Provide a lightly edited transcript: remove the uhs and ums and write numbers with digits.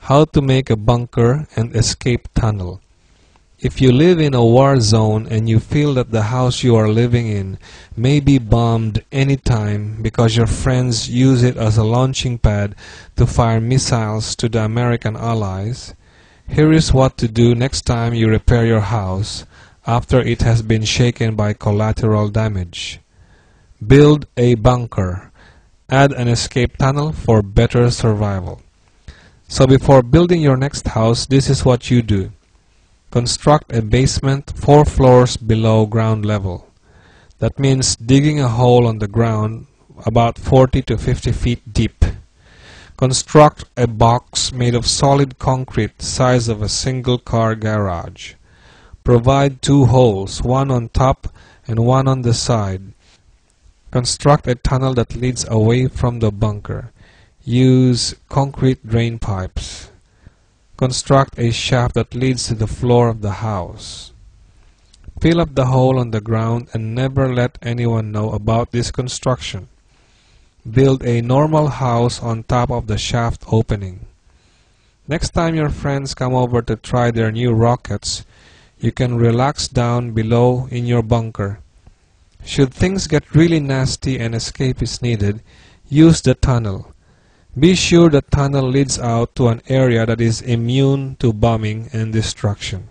How to make a bunker and escape tunnel. If you live in a war zone and you feel that the house you are living in may be bombed anytime because your friends use it as a launching pad to fire missiles to the American allies, here is what to do next time you repair your house after it has been shaken by collateral damage. Build a bunker. Add an escape tunnel for better survival. So before building your next house, this is what you do. Construct a basement 4 floors below ground level. That means digging a hole on the ground about 40 to 50 feet deep. Construct a box made of solid concrete size of a single car garage. Provide 2 holes, one on top and one on the side. Construct a tunnel that leads away from the bunker. Use concrete drain pipes. Construct a shaft that leads to the floor of the house. Fill up the hole on the ground and never let anyone know about this construction. Build a normal house on top of the shaft opening. Next time your friends come over to try their new rockets, you can relax down below in your bunker. Should things get really nasty and escape is needed, use the tunnel. Be sure the tunnel leads out to an area that is immune to bombing and destruction.